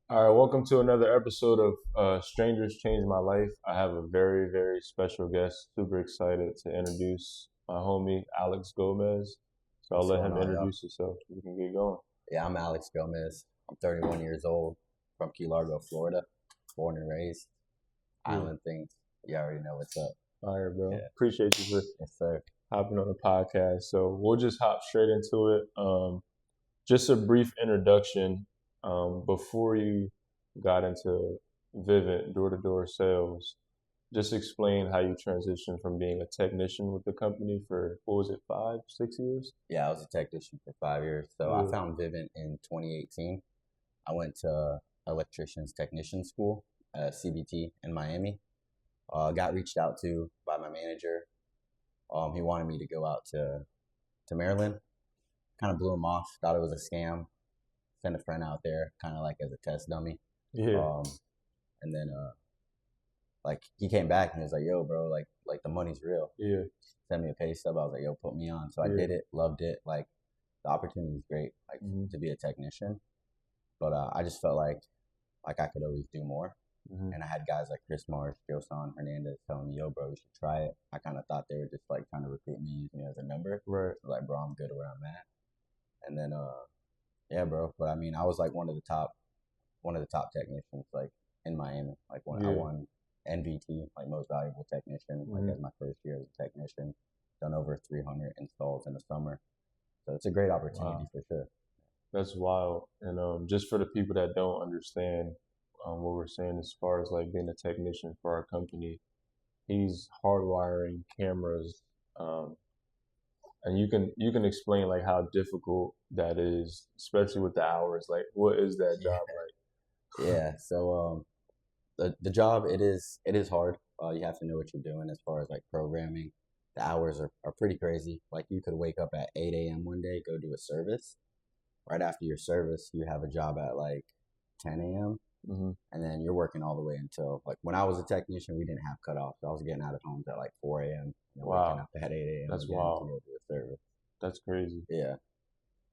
All right, welcome to another episode of Strangers Changed My Life. I have a very, very special guest. Super excited to introduce my homie, Alex Gomez. So I'll What's let going him on, yo? introduce himself. We can get going. Yeah, I'm Alex Gomez. I'm 31 years old, from Key Largo, Florida, born and raised. Yeah. Island things. You already know what's up. All right, bro. Yeah. Appreciate you for Yes, sir. hopping on the podcast. So we'll just hop straight into it. Just a brief introduction. Before you got into Vivint door-to-door sales, just explain how you transitioned from being a technician with the company for, what was it, 5, 6 years? Yeah, I was a technician for 5 years. So I Yeah. found Vivint in 2018. I went to electrician's technician school at CBT in Miami. Got reached out to by my manager. He wanted me to go out to Maryland. Kind of blew him off. Thought it was a scam. Sent a friend out there, kind of like as a test dummy. Yeah. And then like he came back and he was like, "Yo, bro, like the money's real." Yeah. Sent me a pay stub. I was like, "Yo, put me on." So I Yeah. did it, loved it. Like the opportunity was great, like Mhm. to be a technician. But I just felt like I could always do more. Mhm. And I had guys like Chris Marsh, Josan Hernandez telling me, "Yo, bro, you should try it." I kind of thought they were just like trying to recruit me, use me as a number. Right. Like, bro, I'm good where I'm at. And then yeah, bro. But I mean, I was like one of the top technicians like in Miami. Like when I Yeah. won NVT, like most valuable technician, like Mhm. as my first year as a technician, done over 300 installs in the summer. So it's a great opportunity Wow. for sure. That's wild. And just for the people that don't understand what we're saying as far as like being a technician for our company, he's hardwiring cameras. Um, and you can explain like how difficult that is, especially with the hours. Like, what is that job like? Yeah. So the job it is hard. You have to know what you're doing as far as like programming. The hours are pretty crazy. Like you could wake up at 8 a.m. one day, go do a service. Right after your service, you have a job at like 10 a.m. Hmm. And then you're working all the way until like when I was a technician, we didn't have cutoffs. I was getting out of homes at like 4 a.m. and then waking Wow, up at 8 a.m. that's again to wild. go do a service. That's crazy. Yeah,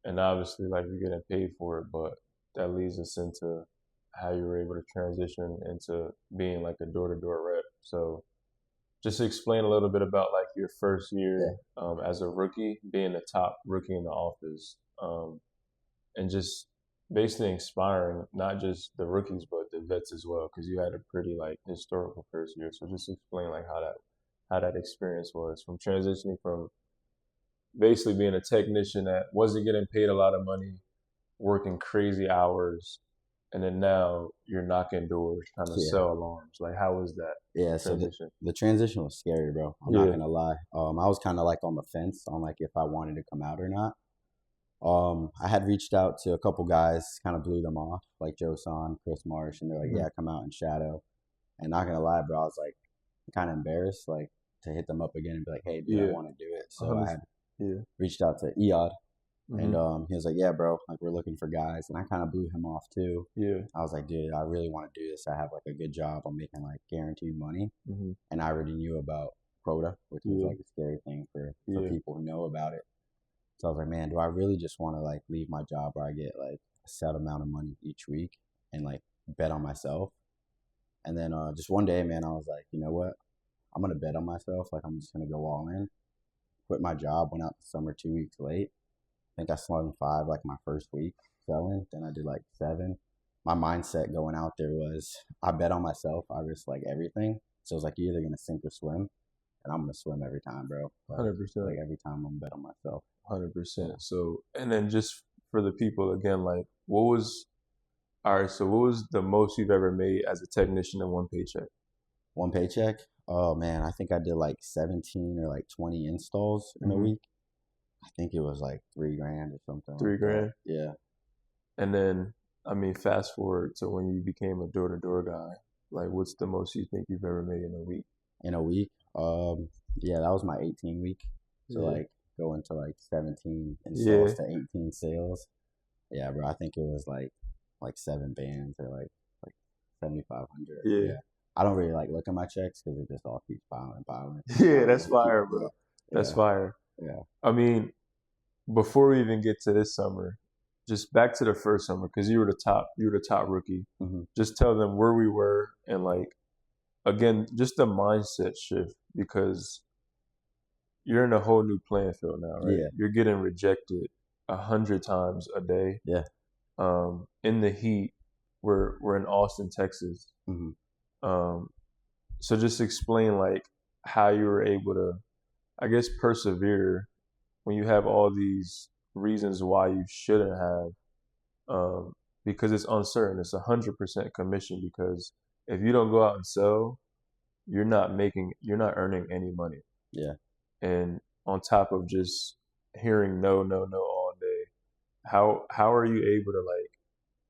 And obviously, like you're getting paid for it, but that leads us into how you were able to transition into being like a door-to-door rep. So just explain a little bit about like your first yeah, year as a rookie, being the top rookie in the office, and just basically inspiring not just the rookies but the vets as well, because you had a pretty like historical first year. So just explain like how that experience was from transitioning from basically being a technician that wasn't getting paid a lot of money, working crazy hours, and then now you're knocking doors trying to yeah, sell alarms. Like, how was that yeah. So transition? the transition was scary, bro. I'm not Yeah. gonna lie. I was kind of like on the fence on like if I wanted to come out or not. I had reached out to a couple guys, kind of blew them off, like Joe Son, Chris Marsh, and they're like, Hmm. "Yeah, come out and shadow." And not gonna lie, bro, I was like kind of embarrassed, like to hit them up again and be like, "Hey, dude, I Yeah. want to do it." A So I hundred. had Yeah. reached out to Eod, and Hmm. he was like, "Yeah, bro, like we're looking for guys," and I kind of blew him off too. Yeah. I was like, "Dude, I really want to do this. I have like a good job. I'm making like guaranteed money, Hmm. and I already knew about quota, which is Yeah. like a scary thing for Yeah. people who know about it." So I was like, "Man, do I really just want to like leave my job where I get like a set amount of money each week and like bet on myself?" And then just one day, man, I was like, "You know what? I'm gonna bet on myself. Like I'm just gonna go all in." Quit my job, went out the summer 2 weeks late. I think I slung five like my first week selling. Then I did like seven. My mindset going out there was I bet on myself. I risk like everything. So it's like you're either gonna sink or swim, and I'm gonna swim every time, bro. Hundred percent. Like every time I'm gonna bet on myself. 100%. So, and then just for the people again, like, what was all right? So, what was the most you've ever made as a technician in one paycheck? One paycheck. Oh man, I think I did like 17 or like 20 installs in a Hmm. week. I think it was like 3 grand or something Three like that. grand. Yeah. And then, I mean, fast forward to when you became a door-to-door guy. Like, what's the most you think you've ever made in a week? In a week. Yeah, that was my 18 week. So Yeah. like going to like 17 Yeah. installs to 18 sales. Yeah, bro. I think it was like 7 bands or like 7,500. Yeah. Yeah. I don't really like look at my checks because it just all keeps piling and piling. Yeah, that's fire, bro. That's Yeah, fire. yeah, I mean, before we even get to this summer, just back to the first summer because you were the top rookie. Hmm. Just tell them where we were and like again, just the mindset shift because you're in a whole new playing field now, right? Yeah, You're getting rejected 100 times a day. yeah. In the heat, we're in Austin, Texas. Hmm. Um, so just explain like how you were able to, I guess, persevere when you have all these reasons why you shouldn't have, because it's uncertain. It's 100% commission because if you don't go out and sell, you're not earning any money. Yeah. And on top of just hearing no, no, no all day, how are you able to like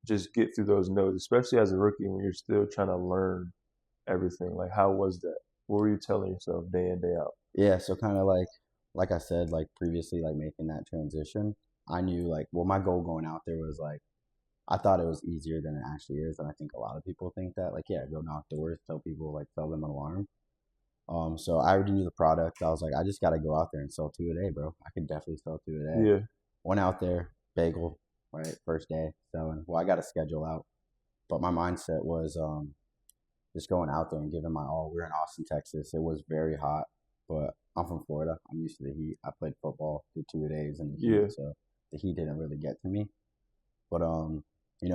just get through those no's, especially as a rookie when you're still trying to learn everything? Like, how was that? What were you telling yourself day in, day out? Yeah, so kind of like I said, like previously, like making that transition, I knew like, well, my goal going out there was like, I thought it was easier than it actually is, and I think a lot of people think that. Like, yeah, go knock doors, tell people, like, sell them an alarm. So I already knew the product. I was like, I just got to go out there and sell two a day, bro. I can definitely sell two a day. Yeah, Went out there, bagel, right, first day selling. Well, I got a schedule out, but my mindset was just going out there and giving my all. We were in Austin, Texas. It was very hot, but I'm from Florida. I'm used to the heat. I played football, did two a days in the yeah, heat, so the heat didn't really get to me. But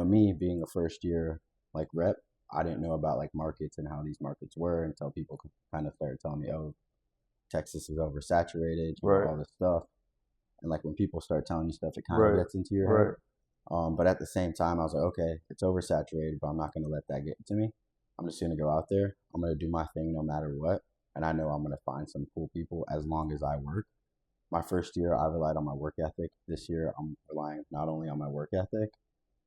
me being a first year like rep, I didn't know about like markets and how these markets were until people kind of started telling me, oh, Texas is oversaturated, right, all this stuff. And like when people start telling you stuff, it kind of right, gets into your head. right. But at the same time, I was like, okay, it's oversaturated, but I'm not going to let that get to me. I'm just going to go out there. I'm going to do my thing no matter what. And I know I'm going to find some cool people as long as I work. My first year, I relied on my work ethic. This year, I'm relying not only on my work ethic,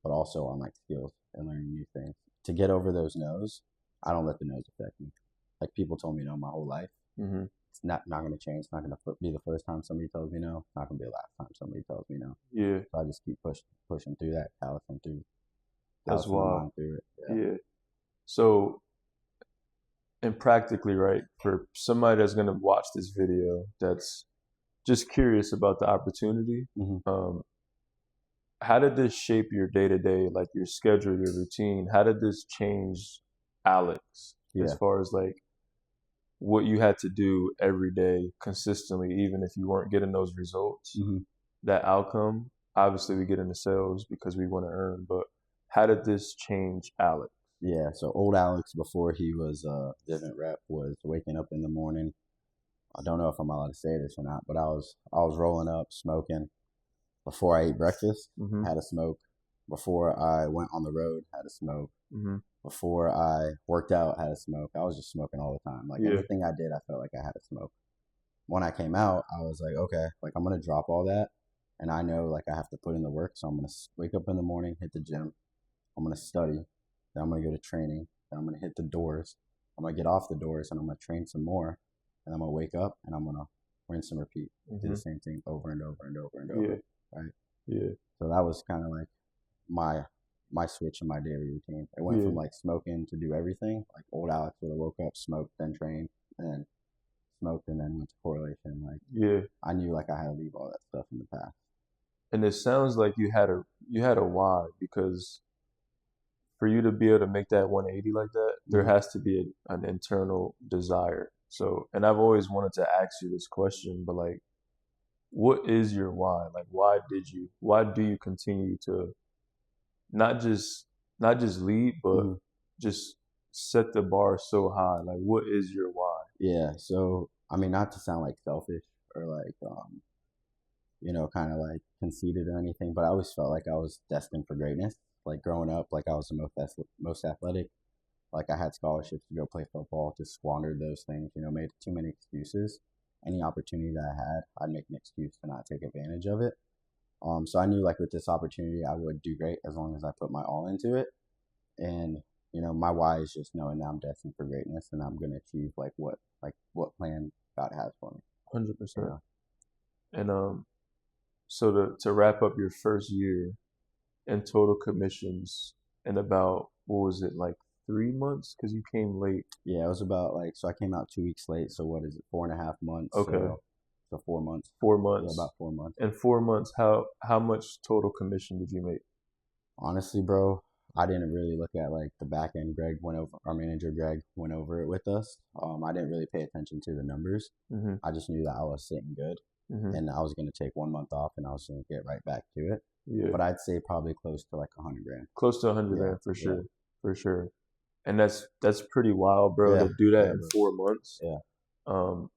but also on like skills and learning new things. To get over those no's, I don't let the no's affect me. Like people told me no my whole life. Hmm. It's not going to change. It's not going to be the first time somebody tells me no. It's not going to be the last time somebody tells me no. Yeah, So I just keep pushing through that, that's callousing my wild. mind through it. Yeah. Yeah. So, and practically, right, for somebody that's gonna watch this video that's just curious about the opportunity, Hmm. um, how did this shape your day to day, like your schedule, your routine? How did this change Alex as Yeah. far as like what you had to do every day consistently, even if you weren't getting those results? Hmm. That outcome, obviously, we get into sales because we want to earn, but how did this change Alex? Yeah. So old Alex, before he was a Vivint rep, was waking up in the morning. I don't know if I'm allowed to say this or not, but I was rolling up, smoking. Before I ate breakfast, Hmm. had a smoke. Before I went on the road, had a smoke. Hmm. Before I worked out, had a smoke. I was just smoking all the time. Like Yeah. anything I did, I felt like I had a smoke. When I came out, I was like, okay, like I'm gonna drop all that, and I know like I have to put in the work. So I'm gonna wake up in the morning, hit the gym. I'm gonna study. Then I'm gonna go to training. Then I'm gonna hit the doors. I'm gonna get off the doors, and I'm gonna train some more. And I'm gonna wake up, and I'm gonna rinse and repeat. Do Hmm. the same thing over and over and over and Yeah. over. Right. Yeah. So that was kind of like my my switch in my daily routine. It went Yeah. from like smoking to do everything. Like old Alex would have woke up, smoked, then trained, and then smoked, and then went to correlation. Like Yeah. I knew like I had to leave all that stuff in the past. And it sounds like you had a why because for you to be able to make that 180 like that, there Hmm. has to be an internal desire. So, and I've always wanted to ask you this question, but like, what is your why? Like, why do you continue to not just, not just lead, but Hmm. just set the bar so high? Like, what is your why? Yeah. So I mean, not to sound like selfish or like kind of like conceited or anything, but I always felt like I was destined for greatness. Like growing up, like I was the most athletic. Like I had scholarships to go play football, just squandered those things. Made too many excuses. Any opportunity that I had, I'd make an excuse to not take advantage of it. So I knew like with this opportunity, I would do great as long as I put my all into it. And my why is just knowing that I'm destined for greatness and I'm gonna achieve what plan God has for me. You 100%. know? And so to wrap up your first year in total commissions in about what was it like 3 months because you came late. Yeah, it was about like so I came out 2 weeks late. So what is it, 4.5 months? Okay. So 4 months. 4 months. Yeah, about 4 months. In 4 months, how much total commission did you make? Honestly, bro, I didn't really look at like the back end. Greg went over, our manager Greg went over it with us. I didn't really pay attention to the numbers. Mm-hmm. I just knew that I was sitting good, Mm-hmm. and I was going to take 1 month off, and I was going to get right back to it. Yeah. But I'd say probably close to like 100 grand. Close to 100 Yeah, grand for yeah, sure. For sure. And that's pretty wild, bro, yeah, to do that yeah, in bro. 4 months. Yeah, Um,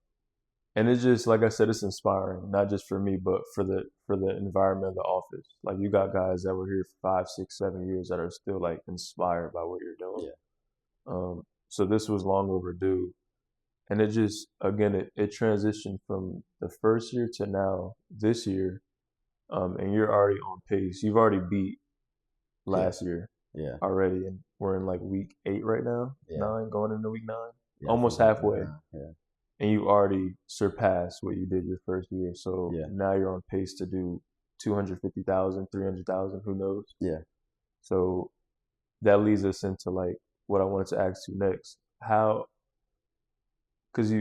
and it's just like I said, it's inspiring, not just for me, but for the environment of the office. Like you got guys that were here for 5, 6, 7 years that are still like inspired by what you're doing. yeah, So this was long overdue. And it just again it transitioned from the first year to now this year. And you're already on pace. You've already beat yeah, last year yeah, already, and we're in like week 8 right now, yeah, 9 going into week 9, yeah. I almost think halfway. yeah, And you already surpassed what you did your first year. So yeah, now you're on pace to do 250,000, 300,000, who knows? yeah, So that leads us into like what I wanted to ask you next. How, because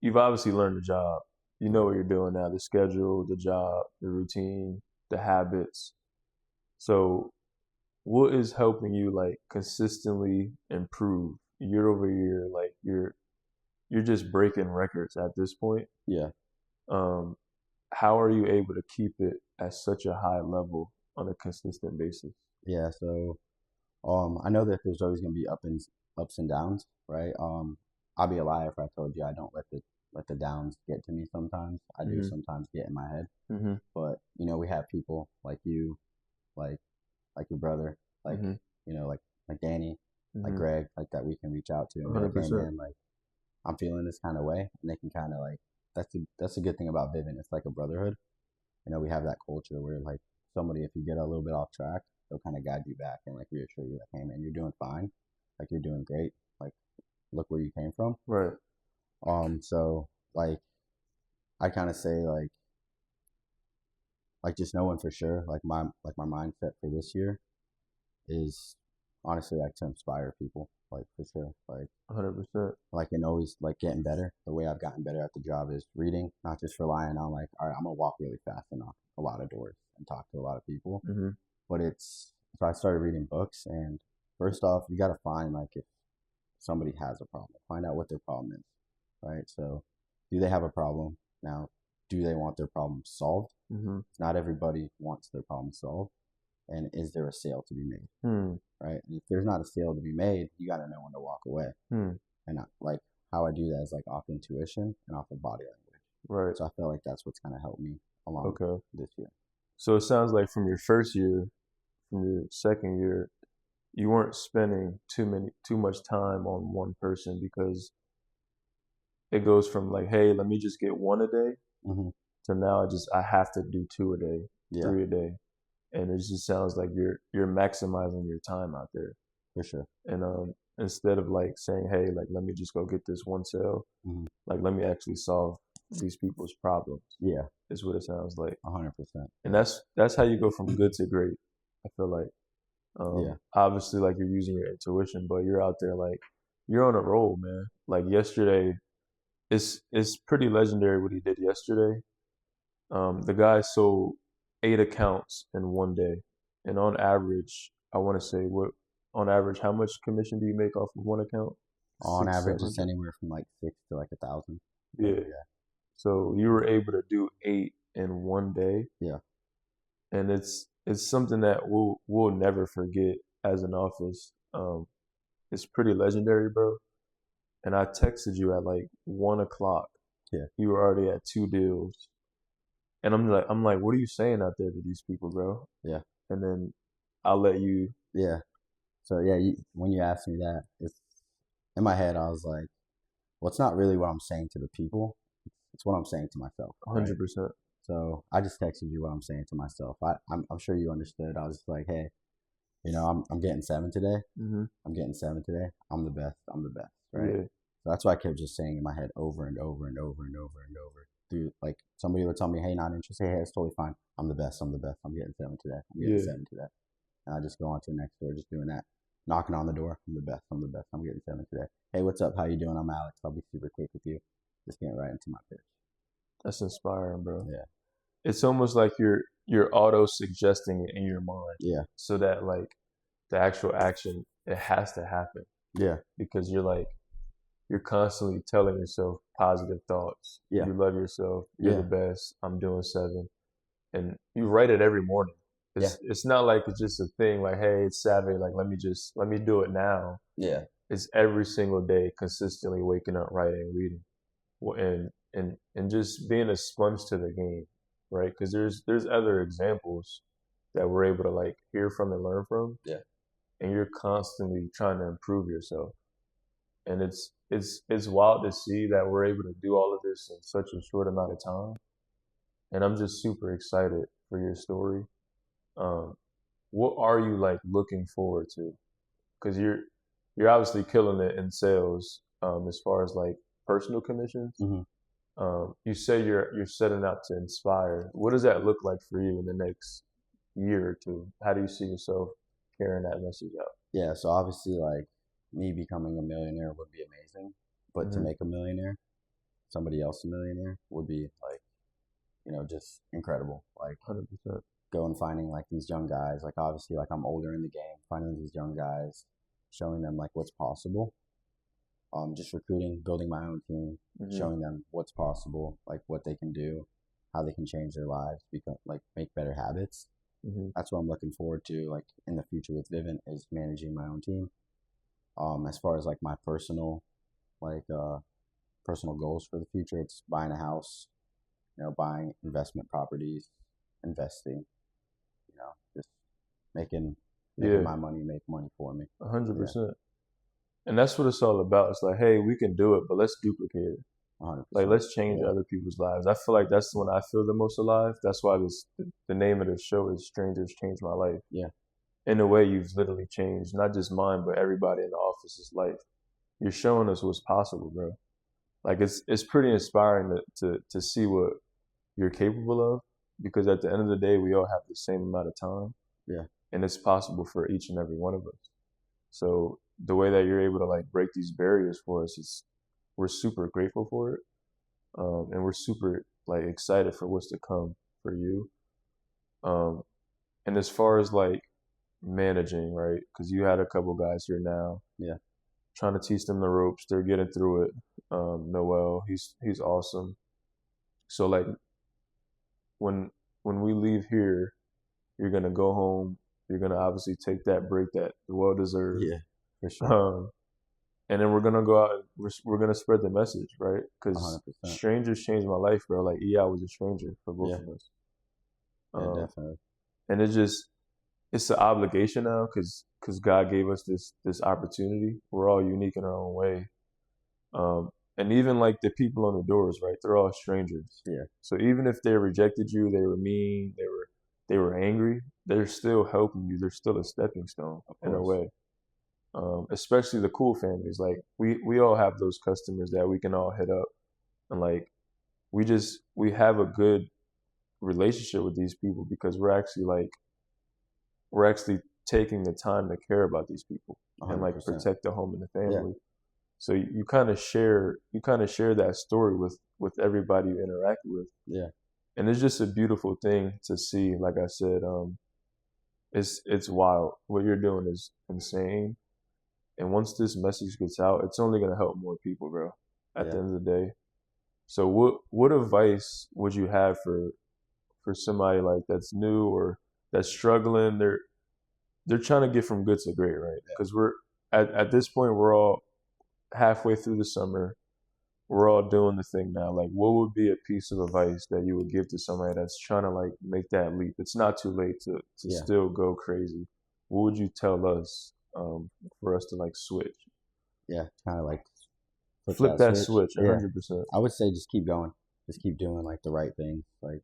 you've obviously learned the job. You know what you're doing now, the schedule, the job, the routine, the habits. So what is helping you like consistently improve year over year? Like you're just breaking records at this point. yeah, Um, how are you able to keep it at such a high level on a consistent basis? yeah. So, I know that there's always gonna be ups and downs, right? I'd be a liar if I told you I don't let the downs get to me sometimes. I do Mm-hmm. sometimes get in my head, Mm-hmm. but we have people like you, like your brother, like Mm-hmm. like Danny, like Mm-hmm. Greg, like that we can reach out to and be like, hey 100%. man, like I'm feeling this kind of way, and they can kind of like that's a good thing about Vivint. It's like a brotherhood. We have that culture where like somebody, if you get a little bit off track, they'll kind of guide you back and like reassure you like, hey man, you're doing fine, like you're doing great, like look where you came from. Right. So like I kind of say like just knowing for sure, like my mindset for this year is honestly like to inspire people, like for sure, 100%. like and always like getting better. The way I've gotten better at the job is reading, not just relying on like, all right, I'm gonna walk really fast and knock a lot of doors and talk to a lot of people. Mm-hmm. But so I started reading books, and first off, you gotta find like if somebody has a problem, find out what their problem is, right? So, do they have a problem? Now, do they want their problem solved? Mm-hmm. Not everybody wants their problem solved. And is there a sale to be made, Hmm. right? And if there's not a sale to be made, you got to know when to walk away. Hmm. And like how I do that is like off intuition and off of body language. Right. So I feel like that's what's kind of helped me along Okay. this year. So it sounds like from your first year, from your second year, you weren't spending too much time on one person because it goes from like, hey, let me just get one a day Mm-hmm. to now I have to do 2 a day, Yeah, 3 a day. And it just sounds like you're maximizing your time out there. for sure. And instead of like saying, hey, like let me just go get this one sale, Mm-hmm. like let me actually solve these people's problems. Yeah, Is what it sounds like. 100%. And that's how you go from good to great. I feel like Yeah, obviously like you're using your intuition, but you're out there like you're on a roll, man. Like yesterday, it's pretty legendary what he did yesterday. The guy sold 8 accounts in one day, and on average, I want to say what on average, how much commission do you make off of one account? on Six, average, seven. it's anywhere from like 6 to like 1,000. Yeah. Yeah, So you were able to do 8 in one day, yeah, and it's something that we'll never forget as an office. It's pretty legendary, bro. And I texted you at like 1 o'clock. yeah, You were already at 2 deals, and I'm like, what are you saying out there to these people, bro? yeah, And then I'll let you. yeah. So yeah, when you asked me that, it's in my head. I was like, well, it's not really what I'm saying to the people. It's what I'm saying to myself, right? 100%. So I just texted you what I'm saying to myself. I'm sure you understood. I was just like, hey, I'm getting 7 today. Mm-hmm. I'm getting 7 today. I'm the best. I'm the best, right? Yeah. So that's why I kept just saying in my head over and over and over and over and over. Through like somebody would tell me, hey, not interested. Hey, it's totally fine. I'm the best. I'm the best. I'm getting 7 today. I'm getting Yeah. 7 today. And I just go on to the next door, just doing that. Knocking on the door. I'm the best. I'm the best. I'm getting 7 today. Hey, what's up? How you doing? I'm Alex. I'll be super quick with you. Just getting right into my pitch. That's inspiring, bro. Yeah, It's almost like you're auto suggesting it in your mind, yeah, so that like the actual action it has to happen yeah, because you're constantly telling yourself positive thoughts. yeah, You love yourself. You're the yeah, best. I'm doing seven, and you write it every morning. yeah, It's not like it's just a thing like, hey, it's Saturday, like let me do it now. yeah, It's every single day, consistently waking up, writing, reading, and just being a sponge to the game, right? Because there's other examples that we're able to like hear from and learn from, yeah, and you're constantly trying to improve yourself. And it's wild to see that we're able to do all of this in such a short amount of time. And I'm just super excited for your story. Um, what are you like looking forward to? Because you're obviously killing it in sales, as far as like personal commissions. hmm You say you're setting out to inspire. What does that look like for you in the next year or two? How do you see yourself carrying that message out? yeah. So obviously, like me becoming a millionaire would be amazing, but to Mm-hmm. make a millionaire, somebody else a millionaire would be like, just incredible. Like 100%. going finding like these young guys, like obviously like I'm older in the game, finding these young guys, showing them like what's possible. Just recruiting, building my own team, Mm-hmm. showing them what's possible, like what they can do, how they can change their lives, become like make better habits. Mm-hmm. That's what I'm looking forward to, like in the future with Vivint, is managing my own team. As far as like my like personal goals for the future, it's buying a house, buying investment properties, investing, just making Yeah, my money make money for me. a hundred Yeah, percent. And that's what it's all about. It's like, hey, we can do it, but let's duplicate it. Like, 100%. let's change Yeah, other people's lives. I feel like that's when I feel the most alive. That's why the name of the show is "Strangers Change My Life." yeah, In a way, you've literally changed not just mine, but everybody in the office's life. You're showing us what's possible, bro. Like it's pretty inspiring to see what you're capable of, because at the end of the day, we all have the same amount of time, yeah, and it's possible for each and every one of us. So the way that you're able to like break these barriers for us is we're super grateful for it, and we're super like excited for what's to come for you. Um, and as far as like managing, right? Because you had a couple guys here now, yeah, trying to teach them the ropes. They're getting through it. Noel, he's awesome. So like when when we leave here, you're gonna go home. You're gonna obviously take that break that well deserved. yeah, for sure. Um, and then we're gonna go out. And we're gonna spread the message, right? Because 100%. strangers changed my life, bro. Like I was a stranger for both Yeah, of us. yeah, Um, definitely. and it's an obligation now because God gave us this opportunity. We're all unique in our own way. And even like the people on the doors, right? They're all strangers. Yeah, So even if they rejected you, they were mean, they were angry, they're still helping you. They're still a stepping stone of in a course. way. Especially the cool families. Like we all have those customers that we can all hit up, and like we have a good relationship with these people because we're actually taking the time to care about these people and like 100%. protect the home and the Yeah, family. So you kind of share that story with everybody you interact with, yeah, and it's just a beautiful thing to see. Like I said, it's wild. What you're doing is insane, and once this message gets out, it's only gonna help more people, bro. At yeah. the end of the day. So what advice would you have for somebody like that's new or that's struggling? They're trying to get from good to great, right? Yeah. Because we're at this point we're all halfway through the summer. We're all doing the thing now. Like, what would be a piece of advice that you would give to somebody that's trying to like make that leap? It's not too late to Yeah, still go crazy. What would you tell us, for us to like switch, yeah. Kind of like flip flip that that switch. switch, a Yeah, hundred percent. I would say just keep going. Just keep doing like the right thing. Like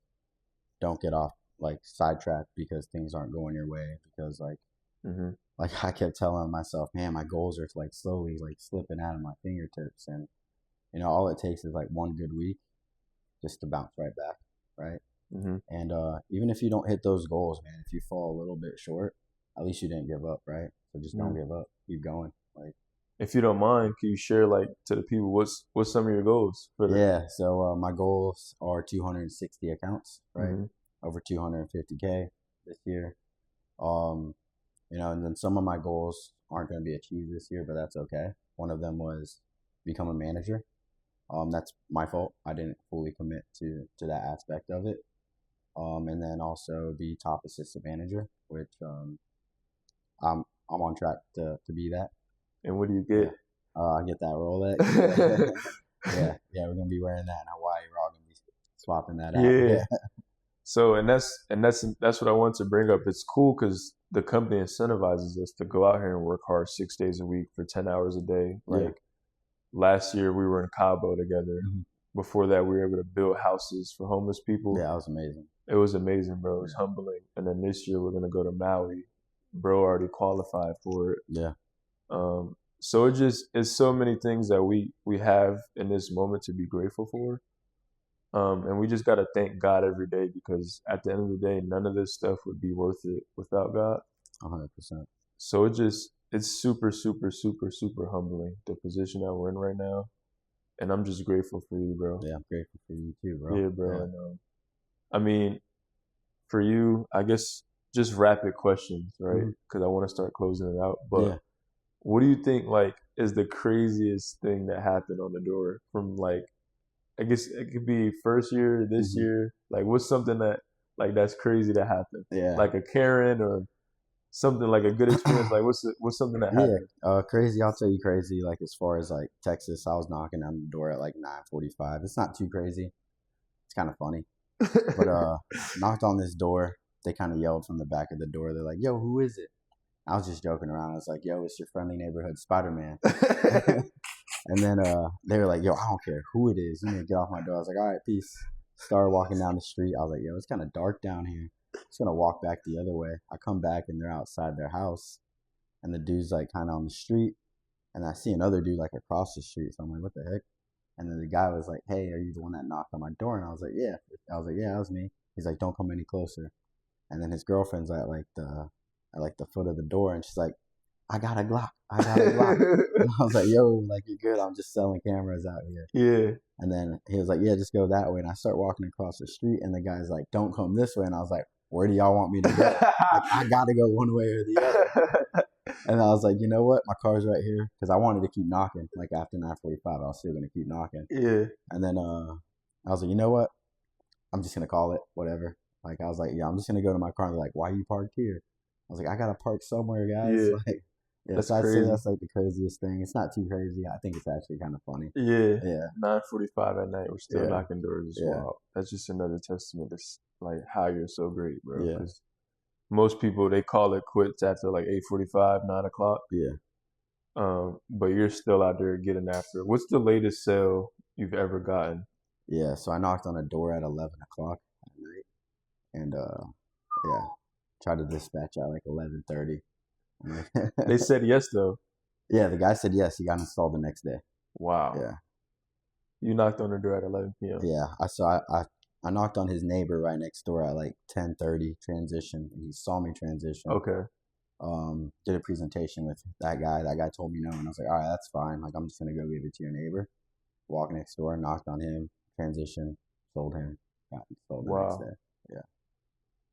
don't get off like sidetracked because things aren't going your way. Because Mhm. like I kept telling myself, man, my goals are like slowly like slipping out of my fingertips, and all it takes is like one good week just to bounce right back, right? Mhm. And even if you don't hit those goals, man, if you fall a little bit short, at least you didn't give up, right? So just don't Mhm. give up. Keep going. Like if you don't mind, can you share like to the people what's some of your goals for the? Yeah, so my goals are 260 accounts, right? Hmm. Over 250K this year. Um, and then some of my goals aren't going to be achieved this year, but that's okay. One of them was become a manager. That's my fault. I didn't fully commit to that aspect of it. And then also be top assistant manager, which I'm on track to be that. And what do you Yeah. get? I get that Rolex. Yeah. Yeah. We're gonna be wearing that in Hawaii. We're all gonna be swapping that out. Yeah. Yeah. So and that's what I want to bring up. It's cool because the company incentivizes us to go out here and work hard 6 days a week for 10 hours a day. Yeah. Like last year we were in Cabo together. Hmm. Before that we were able to build houses for homeless people. Yeah, that was amazing. It was amazing, bro. It was Yeah. humbling. And then this year we're gonna go to Maui. Bro already qualified for it. Yeah. So it's so many things that we have in this moment to be grateful for. And we just gotta thank God every day because at the end of the day, none of this stuff would be worth it without God. 100%. So it's super, super, super, super humbling the position that we're in right now. And I'm just grateful for you, bro. Yeah, I'm grateful for you too, bro. Yeah, bro. Yeah. And I mean, for you, I guess just rapid questions, right? Mhm. Because I want to start closing it out. But Yeah. what do you think like is the craziest thing that happened on the door from like I guess it could be first year, this Hmm. year. Like what's something that like that's crazy that happened? Yeah. Like a Karen or something like a good experience. Like what's something that Yeah. happened? Crazy. I'll tell you crazy. Like as far as like Texas, I was knocking on the door at like 9:45. It's not too crazy. It's kind of funny. But knocked on this door. They kind of yelled from the back of the door. They're like, "Yo, who is it?" I was just joking around. I was like, "Yo, it's your friendly neighborhood Spider-Man." And then they were like, "Yo, I don't care who it is. You need to get off my door." I was like, "All right, peace." Started walking down the street. I was like, "Yo, it's kind of dark down here. Just gonna walk back the other way." I come back and they're outside their house, and the dude's like kind of on the street, and I see another dude like across the street. So I'm like, "What the heck?" And then the guy was like, "Hey, are you the one that knocked on my door?" And I was like, "Yeah." I was like, "Yeah, that was me." He's like, "Don't come any closer." And then his girlfriend's at like the foot of the door, and she's like, "I got a Glock. I got a Glock." And I was like, "Yo, like you're good. I'm just selling cameras out here." Yeah. And then he was like, "Yeah, just go that way." And I start walking across the street, and the guy's like, "Don't come this way." And I was like, "Where do y'all want me to go? Like, I gotta go one way or the other." And I was like, "You know what? My car's right here," because I wanted to keep knocking. Like after 9:45, I was still gonna keep knocking. Yeah. And then I was like, "You know what? I'm just gonna call it whatever." Like I was like, "Yeah, I'm just gonna go to my car." And they're like, "Why are you parked here?" I was like, "I gotta park somewhere, guys." Yeah. Like, yeah. That's So I'd say crazy. that's like the craziest thing. It's not too crazy. I think it's actually kind of funny. Yeah. Yeah. 9:45 at night, we're still Yeah. knocking doors as Yeah. well. That's just another testament to like how you're so great, bro. Yeah. Because most people they call it quits after like 8:45, 9 o'clock. Yeah. But you're still out there getting after it. What's the latest sale you've ever gotten? Yeah. So I knocked on a door at 11 o'clock at night, and yeah, tried to dispatch at like 11:30. They said yes though. Yeah, the guy said yes. He got installed the next day. Wow. Yeah. You knocked on the door at 11 p.m. Yeah. I knocked on his neighbor right next door at like 10:30 transition, and he saw me transition. Okay. Did a presentation with that guy. That guy told me no, and I was like, all right, that's fine. Like I'm just gonna go give it to your neighbor. Walk next door, knocked on him, transition, sold him, got sold the next Wow. day. Yeah.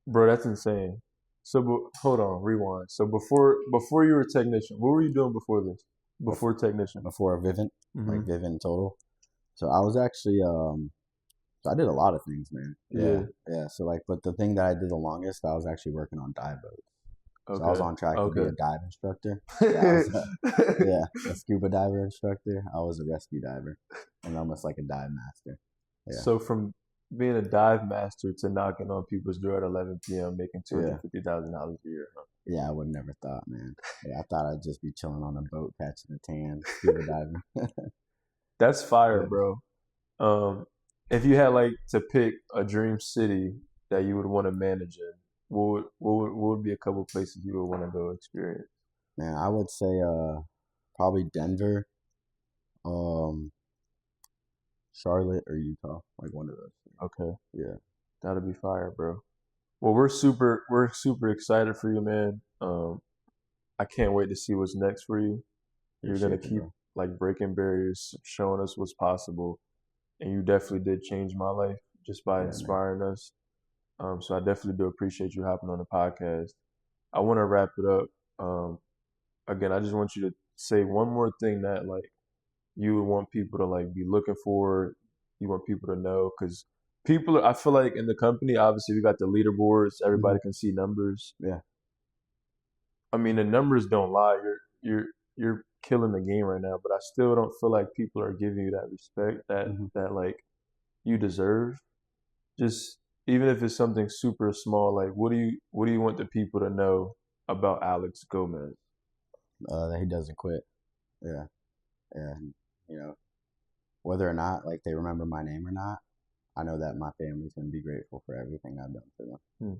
Bro, that's insane. So hold on, rewind. So before you were a technician, what were you doing before this? Before technician. Before Vivint, like Hmm. Vivint total. So I was actually so I did a lot of things, man. Yeah. Yeah, yeah. So like, but the thing that I did the longest, I was actually working on dive boats. So I was Okay. on track to be Okay. a dive instructor. Yeah, I was yeah, a scuba diver instructor. I was a rescue diver, and almost like a dive master. Yeah, So from being a dive master to knocking on people's door at 11 p.m. making yeah, $250,000 a year. Huh? yeah. I would never thought, man. Yeah, I thought I'd just be chilling on a boat catching a tan, scuba diving. That's fire, Yeah. bro. Um, if you had like to pick a dream city that you would want to manage in, what would be a couple places you would want to go experience? Man, I would say probably Denver, um, Charlotte, or Utah, like one of those. Okay, Yeah, that'd be fire, bro. Well, we're super excited for you, man. I can't wait to see what's next for you. You're gonna Appreciate you, keep bro. like breaking barriers, showing us what's possible, and you definitely did change my life just by Yeah, man. inspiring us. So I definitely do appreciate you hopping on the podcast. I want to wrap it up. Um, Again, I just want you to say one more thing that like you would want people to like be looking for. You want people to know because people. I feel like in the company, obviously we got the leaderboards. Hmm. Everybody can see numbers. Yeah. I mean, the numbers don't lie. You're killing the game right now, but I still don't feel like people are giving you that respect Hmm. that like you deserve. Just even if it's something super small, like what do you want the people to know about Alex Gomez? That he doesn't quit. Yeah. Yeah. And, you know, whether or not like they remember my name or not, I know that my family's gonna be grateful for everything I've done for them. Hmm.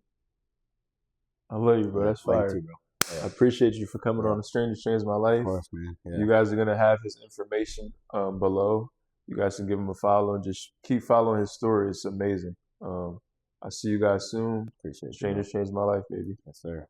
I love you, bro. Yeah. That's Love you fire. too, bro. I Yeah. appreciate you for coming Yeah. on The Stranger Changed My Of Life. course, man. Yeah. You guys are gonna have his information below. You guys can give him a follow and just keep following his story. It's amazing. I see you guys soon. Appreciate you, Stranger bro. changed my life, baby. Yes, sir.